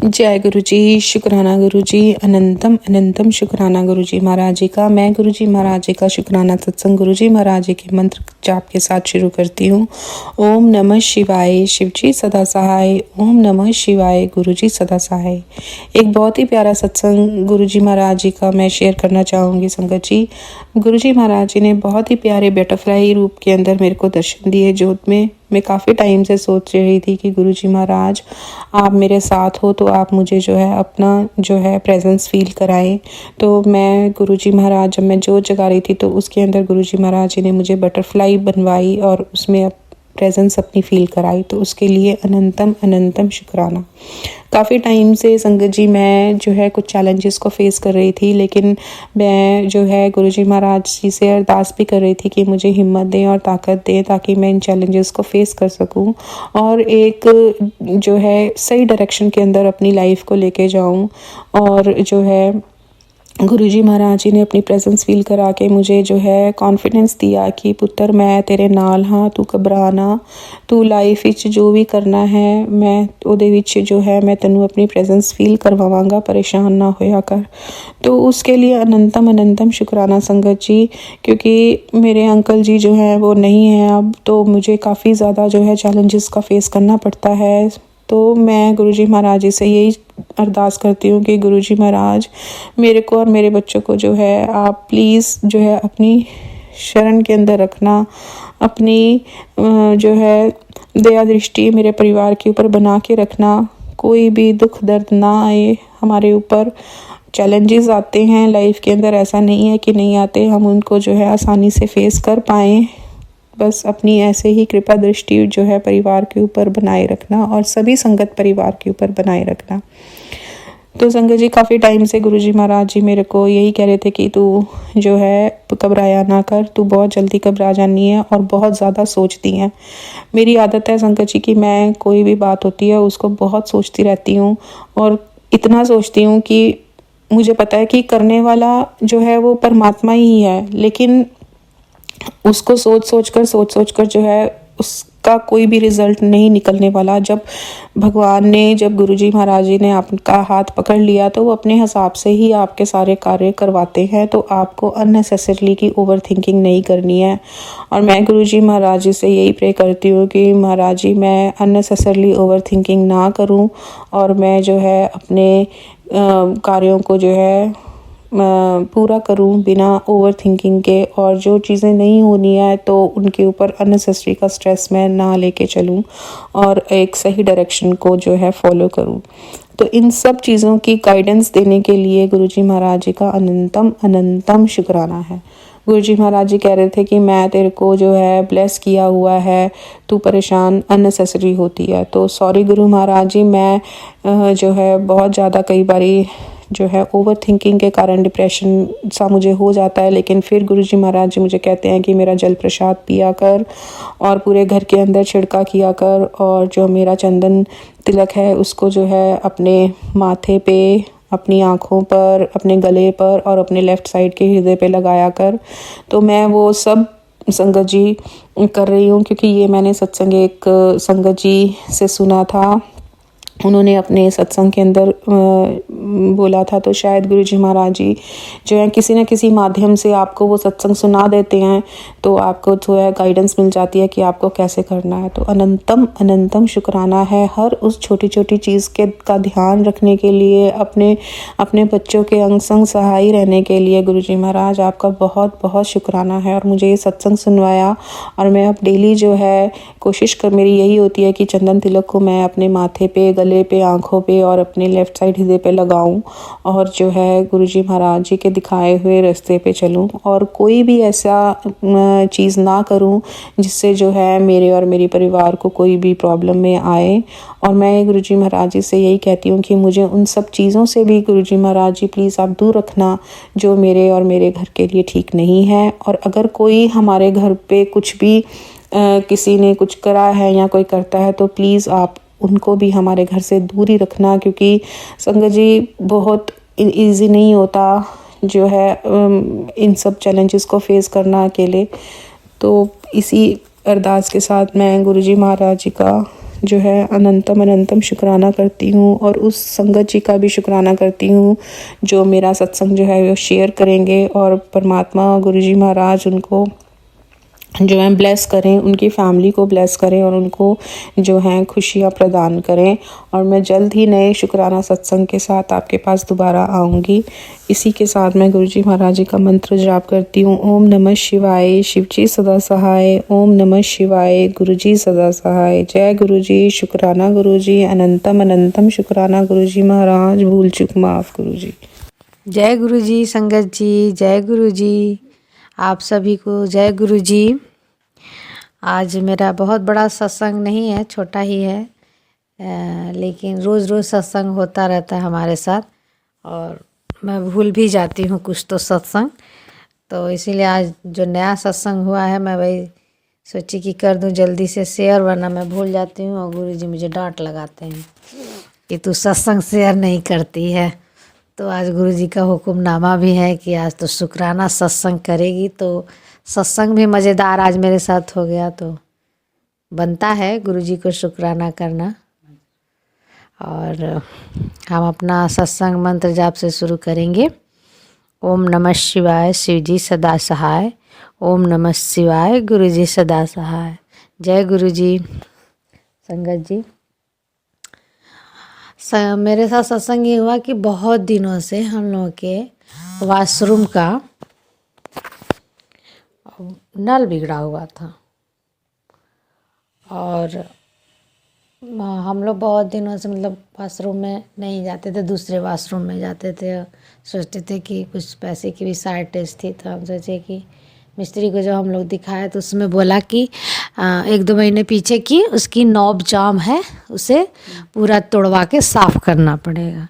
जय गुरु जी, शुक्राना गुरु जी, अनंतम अनंतम शुक्राना गुरु जी महाराज जी का। मैं गुरु जी महाराज जी का शुक्राना सत्संग गुरु जी महाराज जी के मंत्र जाप के साथ शुरू करती हूँ। ओम नमः शिवाय, शिव जी सदा सहाय। ओम नमः शिवाय, गुरु जी सदा सहाय। एक बहुत ही प्यारा सत्संग गुरु जी महाराज जी का मैं शेयर करना चाहूँगी संगत जी। गुरु जी महाराज जी ने बहुत ही प्यारे बटरफ्लाई रूप के अंदर मेरे को दर्शन दिए जोत में। मैं काफ़ी टाइम से सोच रही थी कि गुरु जी महाराज आप मेरे साथ हो तो आप मुझे जो है अपना जो है प्रेजेंस फील कराएं। तो मैं गुरु जी महाराज जब मैं जोत जगा रही थी तो उसके अंदर गुरु जी महाराज जी ने मुझे बटरफ्लाई बनवाई और उसमें प्रेजेंस अपनी फील कराई। तो उसके लिए अनंतम अनंतम शुक्राना। काफ़ी टाइम से संगत जी मैं जो है कुछ चैलेंजेस को फेस कर रही थी, लेकिन मैं जो है गुरु जी महाराज जी से अरदास भी कर रही थी कि मुझे हिम्मत दें और ताकत दें ताकि मैं इन चैलेंजेस को फेस कर सकूं और एक जो है सही डायरेक्शन के अंदर अपनी लाइफ को लेके जाऊं। और जो है गुरुजी महाराज जी ने अपनी प्रेजेंस फील करा के मुझे जो है कॉन्फिडेंस दिया कि पुत्र मैं तेरे नाल हाँ, तू घबराना, तू लाइफ विच जो भी करना है मैं ਉਹਦੇ ਵਿੱਚ जो है मैं तेनू अपनी प्रेजेंस फील करवावांगा, परेशान ना होया कर। तो उसके लिए अनंतम अनंतम शुक्राना संगत जी, क्योंकि मेरे अंकल जी जो हैं वो नहीं हैं अब, तो मुझे काफ़ी ज़्यादा जो है चैलेंजेस का फेस करना पड़ता है। तो मैं गुरुजी महाराज जी से यही अरदास करती हूँ कि गुरुजी महाराज मेरे को और मेरे बच्चों को जो है आप प्लीज़ जो है अपनी शरण के अंदर रखना, अपनी जो है दया दृष्टि मेरे परिवार के ऊपर बना के रखना। कोई भी दुख दर्द ना आए हमारे ऊपर। चैलेंजेस आते हैं लाइफ के अंदर, ऐसा नहीं है कि नहीं आते, हम उनको जो है आसानी से फेस कर पाएँ। बस अपनी ऐसे ही कृपा दृष्टि जो है परिवार के ऊपर बनाए रखना और सभी संगत परिवार के ऊपर बनाए रखना। तो संगत जी काफ़ी टाइम से गुरुजी महाराज जी मेरे को यही कह रहे थे कि तू जो है घबराया ना कर, तू बहुत जल्दी घबरा जानी है और बहुत ज़्यादा सोचती हैं। मेरी आदत है संगत जी कि मैं कोई भी बात होती है उसको बहुत सोचती रहती हूँ और इतना सोचती हूँ कि मुझे पता है कि करने वाला जो है वो परमात्मा ही है, लेकिन उसको सोच सोच कर जो है उसका कोई भी रिजल्ट नहीं निकलने वाला। जब भगवान ने, जब गुरुजी महाराज जी ने आपका हाथ पकड़ लिया तो वो अपने हिसाब से ही आपके सारे कार्य करवाते हैं। तो आपको अननेसेसरली की ओवर थिंकिंग नहीं करनी है। और मैं गुरुजी महाराज जी से यही प्रे करती हूँ कि महाराज जी मैं अननेसेसरली ओवर थिंकिंग ना करूँ और मैं जो है अपने कार्यों को जो है पूरा करूं बिना ओवर थिंकिंग के, और जो चीज़ें नहीं होनी है तो उनके ऊपर अननेसेसरी का स्ट्रेस मैं ना लेके चलूं और एक सही डायरेक्शन को जो है फॉलो करूं। तो इन सब चीज़ों की गाइडेंस देने के लिए गुरुजी महाराज जी का अनंतम अनंतम शुक्राना है। गुरुजी महाराज जी कह रहे थे कि मैं तेरे को जो है ब्लेस किया हुआ है, तू परेशान अननेसेसरी होती है। तो सॉरी गुरु महाराज जी, मैं जो है बहुत ज़्यादा कई बारी जो है ओवर थिंकिंग के कारण डिप्रेशन सा मुझे हो जाता है, लेकिन फिर गुरुजी महाराज जी मुझे कहते हैं कि मेरा जल प्रसाद पिया कर और पूरे घर के अंदर छिड़का किया कर और जो मेरा चंदन तिलक है उसको जो है अपने माथे पे, अपनी आँखों पर, अपने गले पर और अपने लेफ़्ट साइड के हृदय पे लगाया कर। तो मैं वो सब संगत जी कर रही हूँ, क्योंकि ये मैंने सत्संग एक संगत जी से सुना था, उन्होंने अपने सत्संग के अंदर बोला था। तो शायद गुरुजी महाराज जी जो है किसी न किसी माध्यम से आपको वो सत्संग सुना देते हैं, तो आपको जो है गाइडेंस मिल जाती है कि आपको कैसे करना है। तो अनंतम अनंतम शुक्राना है हर उस छोटी छोटी चीज़ के का ध्यान रखने के लिए, अपने बच्चों के अंग संग सहाय रहने के लिए गुरुजी महाराज आपका बहुत बहुत शुक्राना है। और मुझे ये सत्संग सुनवाया और मैं अब डेली जो है कोशिश कर मेरी यही होती है कि चंदन तिलक को मैं अपने माथे पे, गले पे, आँखों पे और अपने लेफ़्ट साइड हृदय पे लगाऊं और जो है गुरुजी महाराज जी के दिखाए हुए रास्ते पे चलूं और कोई भी ऐसा चीज़ ना करूं जिससे जो है मेरे और मेरे परिवार को कोई भी प्रॉब्लम में आए। और मैं गुरुजी महाराज जी से यही कहती हूँ कि मुझे उन सब चीज़ों से भी गुरुजी महाराज जी प्लीज़ आप दूर रखना जो मेरे और मेरे घर के लिए ठीक नहीं है। और अगर कोई हमारे घर पे कुछ भी किसी ने कुछ करा है या कोई करता है तो प्लीज़ आप उनको भी हमारे घर से दूर ही रखना, क्योंकि संगत जी बहुत इजी नहीं होता जो है इन सब चैलेंजेस को फेस करना अकेले। तो इसी अरदास के साथ मैं गुरुजी महाराज जी का जो है अनंतम अनंतम शुक्राना करती हूँ, और उस संगत जी का भी शुक्राना करती हूँ जो मेरा सत्संग जो है वो शेयर करेंगे, और परमात्मा गुरुजी महाराज उनको जो है ब्लेस करें, उनकी फैमिली को ब्लेस करें और उनको जो है खुशियाँ प्रदान करें। और मैं जल्द ही नए शुक्राना सत्संग के साथ आपके पास दोबारा आऊँगी। इसी के साथ मैं गुरुजी महाराज जी का मंत्र जाप करती हूँ। ओम नमः शिवाय, शिवजी सदा सहाय। ओम नमः शिवाय, गुरुजी सदा सहाय। जय गुरुजी, शुक्राना गुरुजी, अनंतम अनंतम शुक्राना गुरुजी महाराज, भूल चूक माफ़ गुरुजी। जय गुरुजी संगत जी, जय गुरुजी, आप सभी को जय गुरुजी। आज मेरा बहुत बड़ा सत्संग नहीं है, छोटा ही है, लेकिन रोज़ रोज़ सत्संग होता रहता है हमारे साथ, और मैं भूल भी जाती हूँ कुछ तो सत्संग, तो इसीलिए आज जो नया सत्संग हुआ है मैं वही सोची कि कर दूं जल्दी से शेयर, वरना मैं भूल जाती हूँ और गुरुजी मुझे डांट लगाते हैं कि तू सत्संग शेयर नहीं करती है। तो आज गुरुजी का हुक्मनामा भी है कि आज तो शुक्राना सत्संग करेगी, तो सत्संग भी मज़ेदार आज मेरे साथ हो गया, तो बनता है गुरुजी को शुक्राना करना। और हम अपना सत्संग मंत्र जाप से शुरू करेंगे। ओम नमः शिवाय, शिवजी सदा सहाय। ओम नमः शिवाय, गुरुजी सदा सहाय। जय गुरुजी। संगत जी, मेरे साथ सत्संग ये हुआ कि बहुत दिनों से हम लोगों के वॉशरूम का नल बिगड़ा हुआ था, और हम लोग बहुत दिनों से मतलब वॉशरूम में नहीं जाते थे, दूसरे वॉशरूम में जाते थे। सोचते थे कि कुछ पैसे की भी शॉर्टेज थी, तो हम सोचे कि मिस्त्री को जब हम लोग दिखाया तो उसमें बोला कि 1-2 महीने पीछे की उसकी नॉब जाम है, उसे पूरा तोड़वा के साफ़ करना पड़ेगा।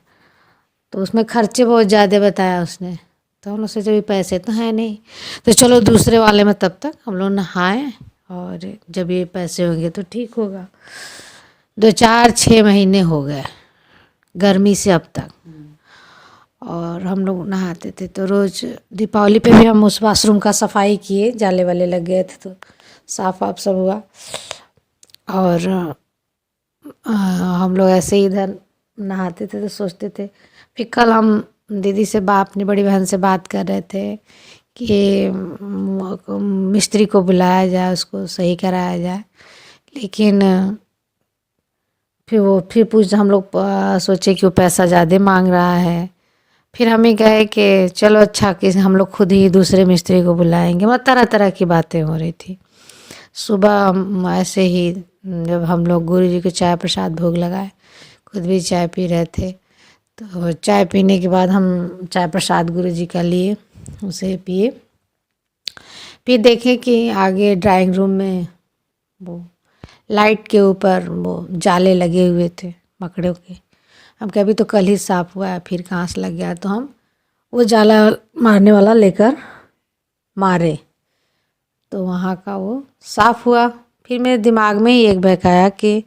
तो उसमें खर्चे बहुत ज़्यादा बताया उसने, तो हम लोग सोचे भी पैसे तो हैं नहीं, तो चलो दूसरे वाले में तब तक हम लोग नहाए, और जब ये पैसे होंगे तो ठीक होगा। 2-4-6 महीने हो गए गर्मी से अब तक, और हम लोग नहाते थे। तो रोज़ दीपावली पे भी हम उस वॉशरूम का सफाई किए, जाले वाले लग गए थे तो साफ आप सब हुआ। और हम लोग ऐसे ही इधर नहाते थे तो सोचते थे। फिर कल हम दीदी से अपनी बड़ी बहन से बात कर रहे थे कि मिस्त्री को बुलाया जाए, उसको सही कराया जाए, लेकिन फिर हम लोग सोचे कि वो पैसा ज़्यादा मांग रहा है। फिर हमें कहे कि चलो अच्छा कि हम लोग खुद ही दूसरे मिस्त्री को बुलाएंगे। मतलब तरह तरह की बातें हो रही थी। सुबह ऐसे ही जब हम लोग गुरुजी को चाय प्रसाद भोग लगाए, खुद भी चाय पी रहे थे, तो चाय पीने के बाद हम चाय प्रसाद गुरुजी का लिए, उसे पिए। फिर देखे कि आगे ड्राइंग रूम में वो लाइट के ऊपर वो जाले लगे हुए थे मकड़ों के। हम कभी तो कल ही साफ़ हुआ है, फिर कहाँ से लग गया, तो हम वो जाला मारने वाला लेकर मारे, तो वहाँ का वो साफ़ हुआ। फिर मेरे दिमाग में ही एक बहकाया कि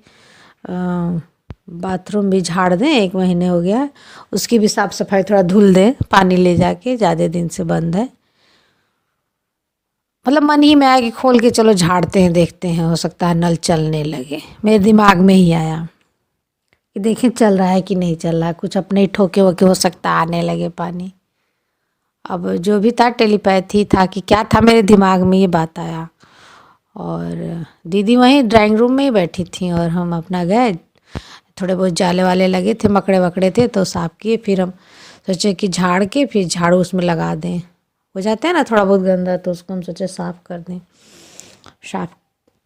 बाथरूम भी झाड़ दें, 1 महीने हो गया, उसकी भी साफ़ सफाई थोड़ा धुल दें, पानी ले जाके, ज़्यादा दिन से बंद है। मतलब मन ही में आया कि खोल के चलो झाड़ते हैं, देखते हैं, हो सकता है नल चलने लगे। मेरे दिमाग में ही आया कि देखें चल रहा है कि नहीं चल रहा है, कुछ अपने ही ठोके वोके हो सकता है आने लगे पानी। अब जो भी था टेलीपैथी था कि क्या था, मेरे दिमाग में ये बात आया। और दीदी वहीं ड्राइंग रूम में ही बैठी थी, और हम अपना गए, थोड़े बहुत जाले वाले लगे थे, मकड़े वकड़े थे, तो साफ़ किए। फिर हम सोचे कि झाड़ के फिर झाड़ू उसमें लगा दें, हो जाता है ना थोड़ा बहुत गंदा, तो उसको हम सोचे साफ़ कर दें। साफ़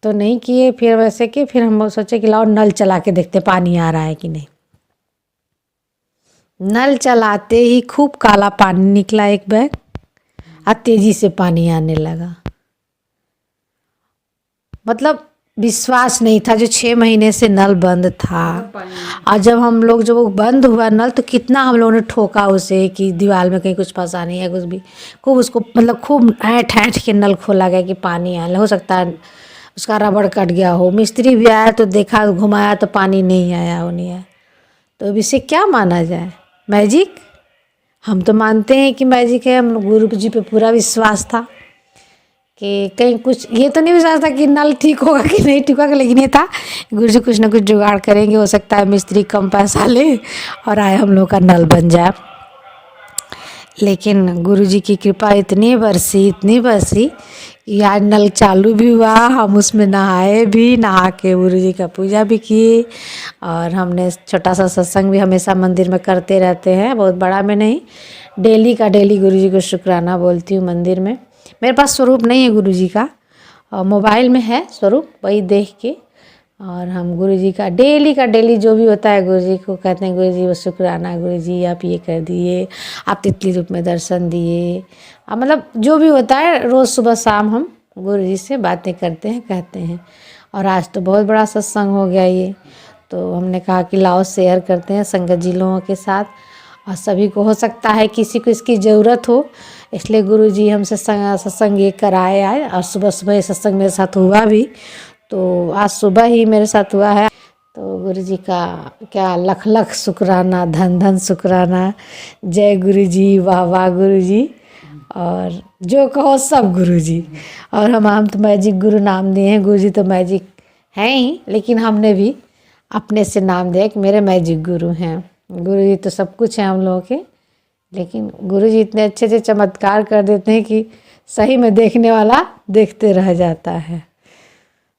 तो नहीं किए, फिर वैसे कि फिर हम सोचे कि लाओ नल चला के देखते पानी आ रहा है कि नहीं। नल चलाते ही खूब काला पानी निकला एक बैग, और तेजी से पानी आने लगा। मतलब विश्वास नहीं था, जो 6 महीने से नल बंद था, और जब हम लोग जब वो बंद हुआ नल, तो कितना हम लोगों ने ठोका उसे कि दीवार में कहीं कुछ फंसा नहीं है, कुछ भी। खूब उसको मतलब खूब ऐंठ ऐंठ के नल खोला गया कि पानी आए, हो सकता है उसका रबड़ कट गया हो। मिस्त्री भी आया तो देखा, घुमाया तो पानी नहीं आया, वो नहीं आया। तो अब इसे क्या माना जाए, मैजिक? हम तो मानते हैं कि मैजिक है, हम लोग गुरु जी पे पूरा विश्वास था कि कहीं कुछ ये तो नहीं विश्वास था कि नल ठीक होगा कि नहीं ठीक होगा, लेकिन ये था गुरु जी कुछ ना कुछ जुगाड़ करेंगे, हो सकता है मिस्त्री कम पैसा ले और आए हम लोग का नल बन जाए। लेकिन गुरु जी की कृपा इतनी बरसी कि आज नल चालू भी हुआ, हम उसमें नहाए भी, नहा के गुरु जी का पूजा भी किए। और हमने छोटा सा सत्संग भी हमेशा मंदिर में करते रहते हैं, बहुत बड़ा में नहीं, डेली का डेली गुरु जी को शुक्राना बोलती हूँ मंदिर में। मेरे पास स्वरूप नहीं है गुरु जी का, मोबाइल में है स्वरूप, वही देख के और हम गुरु जी का डेली जो भी होता है गुरु जी को कहते हैं, गुरु जी वो शुक्राना, गुरु जी आप ये कर दिए, आप तितली रूप में दर्शन दिए, मतलब जो भी होता है रोज़ सुबह शाम हम गुरु जी से बातें करते हैं, कहते हैं। और आज तो बहुत बड़ा सत्संग हो गया ये, तो हमने कहा कि लाओ शेयर करते हैं संगत जी लोगों के साथ, और सभी को हो सकता है किसी को इसकी ज़रूरत हो, इसलिए गुरु जी हमसे सत्संग ये कराए आए। और सुबह सुबह ये सत्संग मेरे साथ हुआ भी, तो आज सुबह ही मेरे साथ हुआ है। तो गुरु जी का क्या लख लख शुक्राना, धन धन शुक्राना, जय गुरु जी, वाह वाह गुरु जी, और जो कहो सब गुरु जी। और हम तो मैजिक गुरु नाम दिए हैं, गुरु जी तो मैजिक हैं ही, लेकिन हमने भी अपने से नाम दिया कि मेरे मैजिक गुरु हैं। गुरु जी तो सब कुछ है हम लोगों के, लेकिन गुरु जी इतने अच्छे से चमत्कार कर देते हैं कि सही में देखने वाला देखते रह जाता है।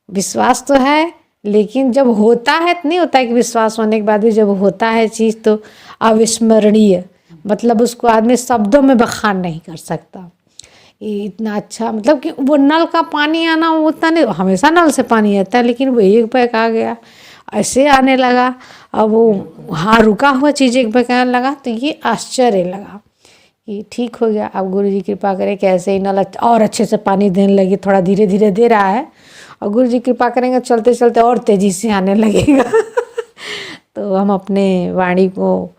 विश्वास तो है, लेकिन जब होता है तो नहीं होता है कि विश्वास होने के बाद भी जब होता है चीज़ तो अविस्मरणीय, मतलब उसको आदमी शब्दों में बखान नहीं कर सकता। ये इतना अच्छा, मतलब कि वो नल का पानी आना वो उतना नहीं, हमेशा नल से पानी आता है, लेकिन वो एक बैग आ गया, ऐसे आने लगा। अब वो हाँ रुका हुआ चीज़ एक बैग आने लगा, तो ये आश्चर्य लगा कि ठीक हो गया। अब गुरु जी कृपा करें कि ऐसे ही नल और अच्छे से पानी देने लगे, थोड़ा धीरे धीरे दे रहा है, और गुरु जी कृपा करेंगे चलते चलते और तेज़ी से आने लगेगा। तो हम अपने वाणी को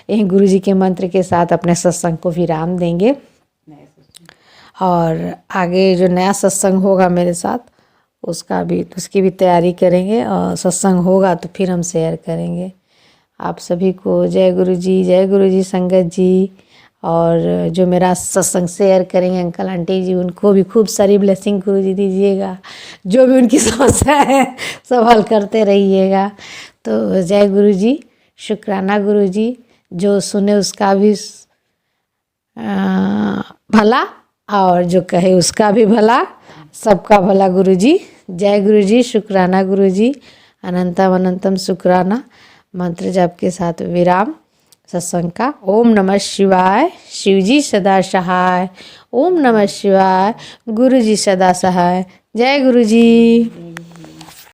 यही गुरु जी के मंत्र के साथ अपने सत्संग को विराम देंगे, और आगे जो नया सत्संग होगा मेरे साथ उसकी भी तैयारी करेंगे, और सत्संग होगा तो फिर हम शेयर करेंगे। आप सभी को जय गुरु जी संगत जी, और जो मेरा सत्संग शेयर करेंगे अंकल आंटी जी, उनको भी खूब सारी ब्लेसिंग गुरु जी दीजिएगा, जो भी उनकी समस्या है सब हल करते रहिएगा। तो जय गुरु जी, शुक्राना गुरु जी, जो सुने उसका भी भला और जो कहे उसका भी भला, सबका भला गुरु जी। जय गुरु जी, शुक्राना गुरु जी, अनंतम अनंतम शुक्राना। मंत्र जप के साथ विराम सत्संग का। ओम नमः शिवाय, शिव जी सदा सहाय। ओम नमः शिवाय, गुरु जी सदा सहाय। जय गुरु जी।